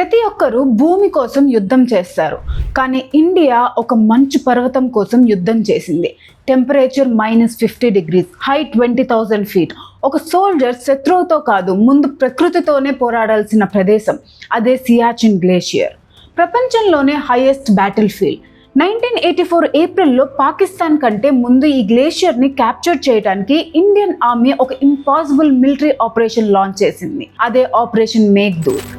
ప్రతి ఒక్కరూ భూమి కోసం యుద్ధం చేస్తారు, కానీ ఇండియా ఒక మంచు పర్వతం కోసం యుద్ధం చేసింది. Temperature -50 degrees, height 20,000 feet. ఒక సోల్జర్ శత్రువుతో కాదు, ముందు ప్రకృతితోనే పోరాడాల్సిన ప్రదేశం అదే సియాచిన్ గ్లేషియర్. ప్రపంచంలోనే హైయెస్ట్ బ్యాటిల్ ఫీల్డ్. 1984 ఏప్రిల్లో పాకిస్తాన్ కంటే ముందు ఈ గ్లేషియర్ని క్యాప్చర్ చేయడానికి ఇండియన్ ఆర్మీ ఒక ఇంపాసిబుల్ మిలిటరీ ఆపరేషన్ లాంచ్ చేసింది. అదే ఆపరేషన్ మేఘ్దూత్.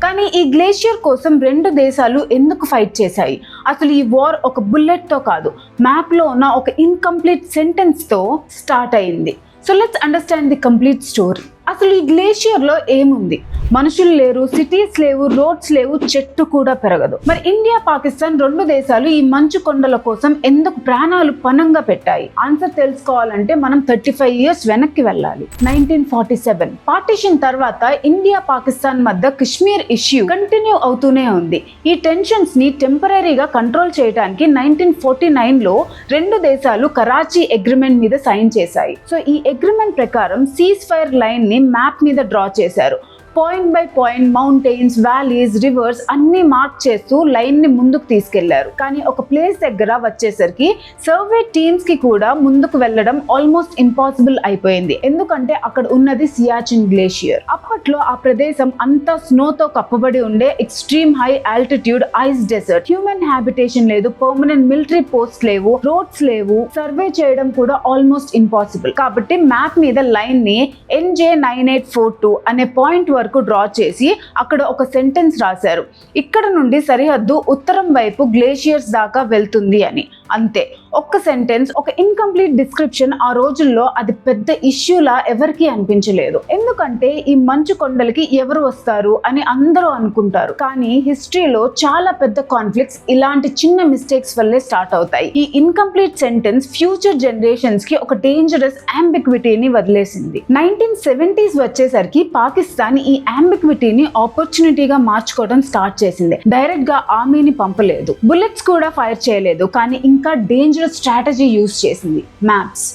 కానీ ఈ గ్లేషియర్ కోసం రెండు దేశాలు ఎందుకు ఫైట్ చేశాయి? అసలు ఈ వార్ ఒక బుల్లెట్తో కాదు, మ్యాప్లో ఉన్న ఒక ఇన్కంప్లీట్ సెంటెన్స్తో స్టార్ట్ అయింది. So let's understand the complete story. అసలు ఈ గ్లేషియర్లో ఏముంది? మనుషులు లేరు, సిటీస్ లేవు, రోడ్స్ లేవు, చెట్టు కూడా పెరగదు. మరి ఇండియా పాకిస్తాన్ రెండు దేశాలు ఈ మంచు కొండల కోసం ఎందుకు ప్రాణాలు పణంగా పెట్టాయి? ఆన్సర్ తెలుసుకోవాలంటే మనం 35 years వెనక్కి వెళ్ళాలి. 1947 పార్టీషన్ తర్వాత ఇండియా పాకిస్తాన్ మధ్య కశ్మీర్ ఇష్యూ కంటిన్యూ అవుతూనే ఉంది. ఈ టెన్షన్స్ ని టెంపరీగా కంట్రోల్ చేయడానికి 1949లో రెండు దేశాలు కరాచీ అగ్రిమెంట్ మీద సైన్ చేశాయి. సో ఈ అగ్రిమెంట్ ప్రకారం సీజ్ ఫైర్ లైన్ ని మ్యాప్ మీద డ్రా చేశారు. Point by point mountains, valleys, reverse అన్ని మార్క్ చేస్తూ లైన్ ని ముందుకు తీసుకెళ్లారు. కానీ ఒక ప్లేస్ దగ్గర వచ్చేసరికి సర్వే టీమ్స్ కి కూడా ముందుకు వెళ్ళడం ఆల్మోస్ట్ ఇంపాసిబుల్ అయిపోయింది. ఎందుకంటే అక్కడ ఉన్నది సియాచిన్ గ్లేషియర్. అప్పట్లో ఆ ప్రదేశం అంతా స్నోతో కప్పబడి ఉండే extreme high altitude ice desert. Human habitation లేదు, పర్మనెంట్ మిలిటరీ పోస్ట్ లేవు, రోడ్స్ లేవు, సర్వే చేయడం కూడా ఆల్మోస్ట్ ఇంపాసిబుల్. కాబట్టి మ్యాప్ మీద లైన్ ని NJ9842 అనే పాయింట్ వరకు డ్రా చేసి అక్కడ ఒక సెంటెన్స్ రాశారు. ఇక్కడ నుండి సరిహద్దు ఉత్తరం వైపు గ్లేషియర్స్ దాకా వెళ్తుంది అని. అంతే, ఒక్క సెంటెన్స్, ఒక ఇన్కంప్లీట్ డిస్క్రిప్షన్. ఆ రోజుల్లో అది పెద్ద ఇష్యూలా ఎవరికి అనిపించలేదు. ఎందుకంటే ఈ మంచు కొండలకి ఎవరు వస్తారు అని అందరూ అనుకుంటారు. కానీ హిస్టరీలో చాలా పెద్ద కాన్ఫ్లిక్ట్స్ ఇలాంటి చిన్న మిస్టేక్స్ వల్లే స్టార్ట్ అవుతాయి. ఈ ఇన్కంప్లీట్ సెంటెన్స్ ఫ్యూచర్ జనరేషన్స్ కి ఒక డేంజరస్ అంబిగ్విటీని వదిలేసింది. 1970s వచ్చేసరికి పాకిస్తాన్ ఈ అంబిగ్విటీని ఆపర్చునిటీగా మార్చుకోవడం స్టార్ట్ చేసింది. డైరెక్ట్ గా ఆర్మీని పంపలేదు, బుల్లెట్స్ కూడా ఫైర్ చేయలేదు, కానీ ఇంకా డేంజరస్ స్ట్రాటజీ యూజ్ చేసింది: మ్యాప్స్.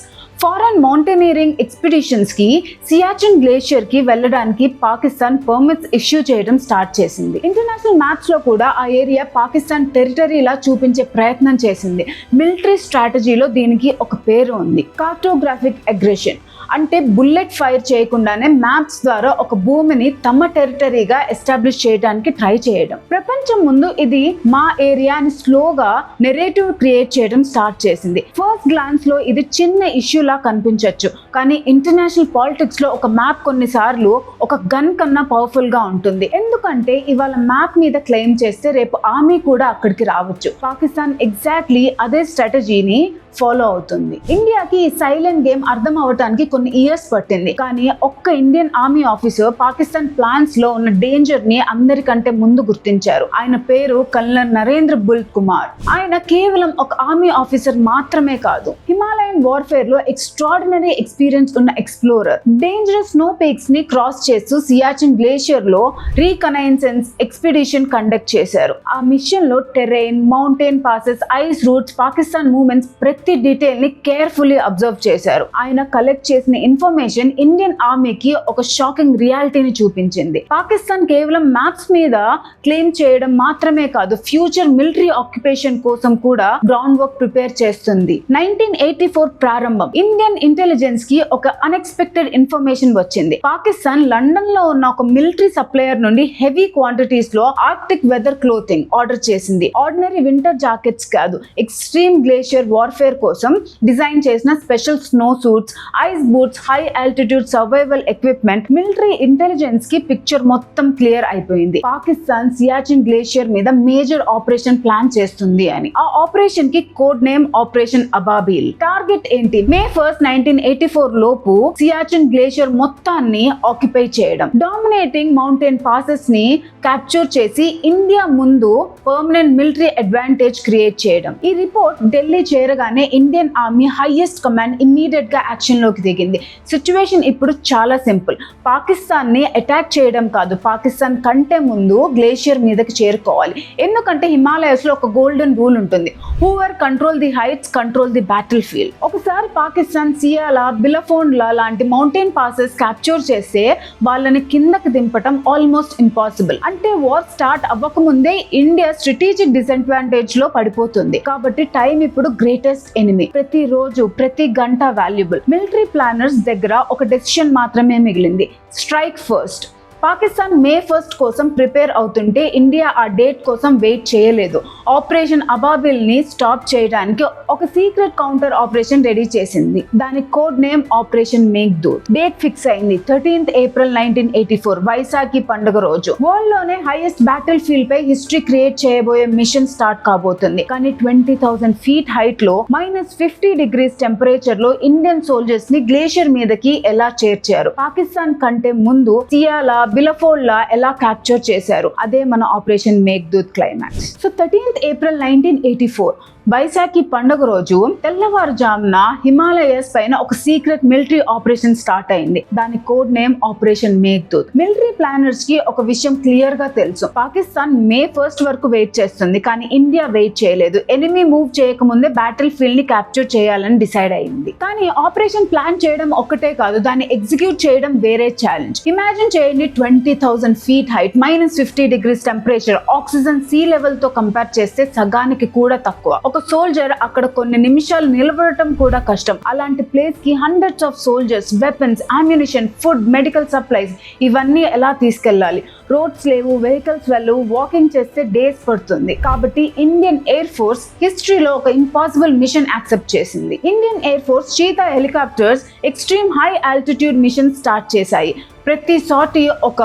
ఫారెన్ మౌంటైనీరింగ్ ఎక్స్పిడిషన్స్ కి సియాచిన్ గ్లేషియర్ కి వెళ్ళడానికి పాకిస్తాన్ పర్మిట్స్ ఇష్యూ చేయడం స్టార్ట్ చేసింది. ఇంటర్నేషనల్ మ్యాప్స్ లో కూడా ఆ ఏరియా పాకిస్తాన్ టెరిటరీలా చూపించే ప్రయత్నం చేసింది. మిలిటరీ స్ట్రాటజీలో దీనికి ఒక పేరు ఉంది: కార్టోగ్రాఫిక్ అగ్రెషన్. అంటే బుల్లెట్ ఫైర్ చేయకుండానే మ్యాప్స్ ద్వారా ఒక భూమిని తమ టెరిటరీగా ఎస్టాబ్లిష్ చేయడానికి ట్రై చేయడం. ప్రపంచం ముందు ఇది మా ఏరియా అని స్లోగా నెరేటివ్ క్రియేట్ చేయడం స్టార్ట్ చేసింది. ఫస్ట్ గ్లాన్స్ లో ఇది చిన్న ఇష్యూలా కనిపించవచ్చు, కానీ ఇంటర్నేషనల్ పాలిటిక్స్ లో ఒక మ్యాప్ కొన్నిసార్లు ఒక గన్ కన్నా పవర్ఫుల్ గా ఉంటుంది. ఎందుకంటే ఇవాళ మ్యాప్ మీద క్లెయిమ్ చేస్తే రేపు ఆర్మీ కూడా అక్కడికి రావచ్చు. పాకిస్తాన్ ఎగ్జాక్ట్లీ అదే స్ట్రాటజీని ఫాలో అవుతుంది. ఇండియాకి ఈ సైలెంట్ గేమ్ అర్థం అవడానికి కొన్ని ఇయర్స్ పట్టింది. కానీ ఒక్క Indian army officer Pakistan plans లో ఉన్న డేంజర్ ని అందరికంటే ముందు గుర్తించారు. ఆయన పేరు కల్నల్ నరేంద్ర బుల్ కుమార్. ఆయన కేవలం ఒక ఆర్మీ ఆఫీసర్ మాత్రమే కాదు, హిమాలయన్ వార్ఫేర్ లో ఎక్స్ట్రాడినరీ ఎక్స్పీరియన్స్ ఉన్న ఎక్స్ప్లోరర్. డేంజరస్ స్నో పీక్స్ ని క్రాస్ చేస్తూ సియాచిన్ గ్లేషియర్ లో రీకనైసెన్స్ ఎక్స్పిడిషన్ కండక్ట్ చేశారు. ఆ మిషన్ లో terrain, mountain passes, ice roots, Pakistan movements ప్రతి డీటెయిల్ ని కేర్ఫుల్లీ అబ్జర్వ్ చేశారు. ఆయన కలెక్ట్ చేసిన ఇన్ఫర్మేషన్ ఇండియన్ ఆర్మీకి ఒక షాకింగ్ రియాలిటీని చూపించింది. పాకిస్తాన్ కేవలం మ్యాప్స్ మీద క్లెయిమ్ చేయడం మాత్రమే కాదు, ఫ్యూచర్ మిలిటరీ ఆక్యుపేషన్ కోసం కూడా గ్రౌండ్ వర్క్ ప్రిపేర్ చేస్తుంది. 1984 ప్రారంభం. ఇండియన్ ఇంటెలిజెన్స్ కి ఒక అన్ఎక్స్పెక్టెడ్ ఇన్ఫర్మేషన్ వచ్చింది. పాకిస్తాన్ లండన్ లో ఉన్న ఒక మిలిటరీ సప్లయర్ నుండి హెవీ క్వాంటిటీస్ లో ఆర్క్టిక్ వెదర్ క్లోతింగ్ ఆర్డర్ చేసింది. ఆర్డినరీ వింటర్ జాకెట్స్ కాదు, ఎక్స్ట్రీమ్ గ్లేషియర్ వార్ఫేర్ కోసం డిజైన్ చేసిన special snow suits, ice boots, high altitude survival equipment. Military intelligence కి పిక్చర్ మొత్తం క్లియర్ అయిపోయింది. పాకిస్తాన్ సియాచిన్ గ్లేషియర్ మీద మేజర్ ఆపరేషన్ ప్లాన్ చేస్తుంది అని. ఆ ఆపరేషన్ కి కోడ్ నేమ్ ఆపరేషన్ అబాబిల్. టార్గెట్ ఏంటి? May 1st, 1984 లోపు సియాచిన్ గ్లేషియర్ మొత్తాన్ని ఆక్యుపై చేయడం, డామినేటింగ్ మౌంటైన్ పాసెస్ ని క్యాప్చర్ చేసి ఇండియా ముందు పర్మనెంట్ మిలిటరీ అడ్వాంటేజ్ క్రియేట్ చేయడం. ఈ రిపోర్ట్ ఢిల్లీ చేరగానే Indian army highest command immediate గా యాక్షన్ లోకి దిగింది. సిచ్యువేషన్ ఇప్పుడు చాలా సింపుల్. పాకిస్తాన్ ని అటాక్ చేయడం కాదు, పాకిస్తాన్ కంటే ముందు గ్లేషియర్ మీదకి చేరుకోవాలి. ఎందుకంటే హిమాలయస్ లో ఒక గోల్డెన్ రూల్ ఉంటుంది: whoever control the heights control the battlefield. ఒకసారి పాకిస్తాన్ సియాలా, బిలఫోన్లా లాంటి మౌంటైన్ పాసెస్ క్యాప్చర్ చేస్తే వాళ్ళని కిందకి దింపటం ఆల్మోస్ట్ ఇంపాసిబుల్. అంటే వార్ స్టార్ట్ అవ్వకముందే ఇండియా స్ట్రాటజిక్ డిసడ్వాంటేజ్ లో పడిపోతుంది. కాబట్టి టైం ఇప్పుడు గ్రేటెస్ట్ ఎనిమీ. ప్రతి రోజు ప్రతి గంట వాల్యుబుల్. మిలిటరీ ప్లానర్స్ దగ్గర ఒక డెసిషన్ మాత్రమే మిగిలింది, స్ట్రైక్ ఫస్ట్. పాకిస్తాన్ May 1 కోసం ప్రిపేర్ అవుతుంటే ఇండియా ఆ డేట్ కోసం వెయిట్ చేయలేదు. ఆపరేషన్ అబాబిల్ ని స్టాప్ చేయడానికి ఒక సీక్రెట్ కౌంటర్ ఆపరేషన్ రెడీ చేసింది. దాని code name operation Meghdoot. Date fix అయింది 13th April 1984, వైశాఖి పండుగ రోజు. వరల్డ్ లోనే హైయెస్ట్ బ్యాటిల్ ఫీల్డ్ పై హిస్టరీ క్రియేట్ చేయబోయే మిషన్ స్టార్ట్ కాబోతుంది. కానీ 20,000 feet హైట్ లో -50 degrees టెంపరేచర్ లో ఇండియన్ సోల్జర్స్ ని గ్లేషియర్ మీదకి ఎలా చేర్చారు, పాకిస్తాన్ కంటే ముందు సియాలా, బిలఫోల్లా ఎలా క్యాప్చర్ చేశారు, అదే మన operation Meghdoot climax. So 13th April 1984 Vaisakhi పండుగ రోజు తెల్లవారుజామున హిమాలయస్ పైన ఒక సీక్రెట్ మిలిటరీ ఆపరేషన్ స్టార్ట్ అయింది. దాని code name operation Meghdoot. Military planners కి ఒక విషయం క్లియర్ గా తెలుసు, పాకిస్తాన్ May 1 వరకు వెయిట్ చేస్తుంది, కానీ ఇండియా వెయిట్ చేయలేదు. ఎనిమీ మూవ్ చేయకముందే బ్యాటిల్ ఫీల్డ్ ని క్యాప్చర్ చేయాలని డిసైడ్ అయింది. కానీ ఆపరేషన్ ప్లాన్ చేయడం ఒక్కటే కాదు, దాన్ని ఎగ్జిక్యూట్ చేయడం వేరే ఛాలెంజ్. ఇమాజిన్ చేయండి, 20,000 feet height, -50 degrees temperature, oxygen sea level తో కంపేర్ చేస్తే సగానికి కూడా తక్కువ. ఒక సోల్జర్ అక్కడ కొన్ని నిమిషాలు నిలబడటం కూడా కష్టం. అలాంటి ప్లేస్ కి hundreds of soldiers, weapons, ammunition, food, medical supplies ఇవన్నీ ఎలా తీసుకెళ్లాలి? రోడ్స్ లేవు, వెహికల్స్ వెళ్ళవు, వాకింగ్ చేస్తే డేస్ పడుతుంది. కాబట్టి ఇండియన్ ఎయిర్ ఫోర్స్ హిస్టరీలో ఒక ఇంపాసిబుల్ మిషన్ యాక్సెప్ట్ చేసింది. Indian air force Cheetah helicopters extreme high altitude mission start చేశాయి. ప్రతి సాటి ఒక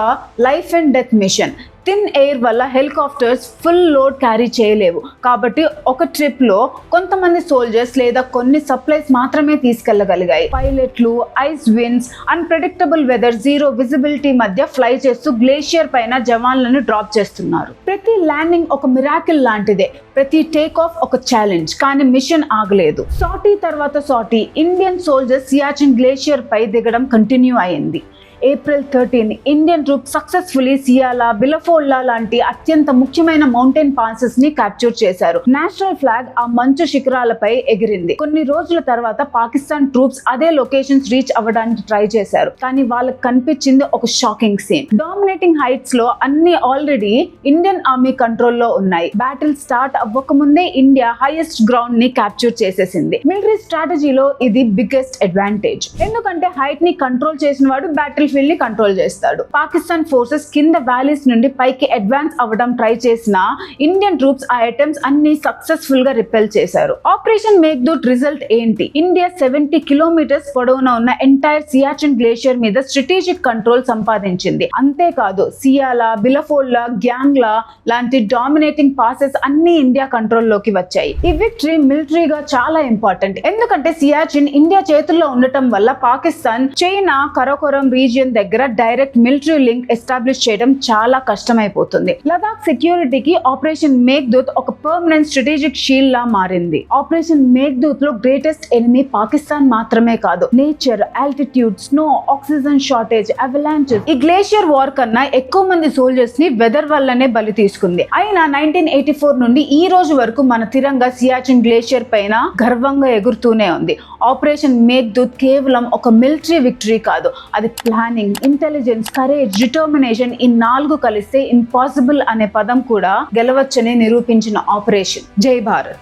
life and death mission. Thin air వల్ల హెలికాప్టర్స్ ఫుల్ లోడ్ క్యారీ చేయలేవు. కాబట్టి ఒక ట్రిప్ లో కొంతమంది సోల్జర్స్ లేదా కొన్ని సప్లైస్ మాత్రమే తీసుకెళ్లగలిగాయి. పైలట్లు ice winds, unpredictable weather, zero visibility మధ్య ఫ్లై చేస్తూ గ్లేషియర్ పైన జవాన్లను డ్రాప్ చేస్తున్నారు. ప్రతి ల్యాండింగ్ ఒక మిరాకిల్ లాంటిదే, ప్రతి టేక్ ఆఫ్ ఒక ఛాలెంజ్. కానీ మిషన్ ఆగలేదు. సాటి తర్వాత సాటి ఇండియన్ సోల్జర్స్ సియాచిన్ గ్లేషియర్ పై దిగడం కంటిన్యూ అయింది. April 13 ఇండియన్ ట్రూప్స్ సక్సెస్ఫుల్లీ సియాలా, బిలఫోల్లా లాంటి అత్యంత ముఖ్యమైన మౌంటైన్ పాసెస్ ని క్యాప్చర్ చేశారు. నేషనల్ ఫ్లాగ్ ఆ మంచు శిఖరాలపై ఎగిరింది. కొన్ని రోజుల తర్వాత పాకిస్తాన్ ట్రూప్స్ అదే లొకేషన్స్ రీచ్ అవ్వడానికి ట్రై చేశారు. కానీ వాళ్ళకి కనిపించింది ఒక షాకింగ్ సీన్. డామినేటింగ్ హైట్స్ లో అన్ని ఆల్రెడీ ఇండియన్ ఆర్మీ కంట్రోల్లో ఉన్నాయి. బ్యాటిల్ స్టార్ట్ అవ్వకముందే ఇండియా హైయెస్ట్ గ్రౌండ్ ని క్యాప్చర్ చేసేసింది. మిలిటరీ స్ట్రాటజీలో ఇది బిగ్గెస్ట్ అడ్వాంటేజ్. ఎందుకంటే హైట్ ని కంట్రోల్ చేసిన వాడు బ్యాటిల్ ఫీల్డ్ ని కంట్రోల్ చేస్తాడు. పాకిస్తాన్ ఫోర్సెస్ కింద వ్యాలీస్ నుండి పైకి అడ్వాన్స్ అవ్వడం ట్రై చేసిన ఇండియన్ ట్రూప్స్ ఆ అటెంప్ట్స్ అన్ని సక్సెస్ఫుల్ గా రిపెల్ చేశారు. ఆపరేషన్ మేఘ్దూత్ రిజల్ట్ ఏంటి? ఇండియా 70 kilometers పొడవున ఉన్న ఎంటైర్ సియాచిన్ గ్లేషియర్ మీద స్ట్రాటజిక్ కంట్రోల్ సంపాదించింది. అంతేకాదు సియాలా, బిలఫోల్లా, గ్యాంగ్లా లాంటి డామినేటింగ్ పాసెస్ అన్ని ఇండియా కంట్రోల్ లోకి వచ్చాయి. ఈ విక్టరీ మిలిటరీగా చాలా ఇంపార్టెంట్. ఎందుకంటే సియాచిన్ ఇండియా చేతుల్లో ఉండటం వల్ల పాకిస్తాన్ చైనా కరాకోరం రీజియన్ దగ్గర డైరెక్ట్ మిలిటరీ లింక్ ఎస్టాబ్లిష్ చేయడం చాలా కష్టమైపోతుంది. లదాఖ్ సెక్యూరిటీకి ఆపరేషన్ మేఘ్దూత్ ఒక పర్మనెంట్ స్ట్రాటజిక్ షీల్డ్ లా మారింది. ఆపరేషన్ మేఘ్దూత్ లో గ్రేటెస్ట్ ఎనిమీ పాకిస్తాన్ మాత్రమే కాదు, nature, altitude, snow, oxygen shortage, avalanches. ఈ గ్లేషియర్ వార్ కన్నా ఎక్కువ మంది సోల్జర్స్ ని వెదర్ వల్లనే బలి తీసుకుంది. అయినా 1984 నుండి ఈ రోజు వరకు మన తిరంగా సియాచిన్ గ్లేషియర్ పైన గర్వంగా ఎగురుతూనే ఉంది. ఆపరేషన్ మేఘ్దూత్ కేవలం ఒక మిలిటరీ విక్టరీ కాదు, అది ప్లానింగ్, ఇంటెలిజెన్స్, కరేజ్, డిటర్మినేషన్ ఈ 4 కలిస్తే ఇంపాసిబుల్ అనే పదం కూడా గెలవచ్చని నిరూపించిన ఆపరేషన్. జై భారత్.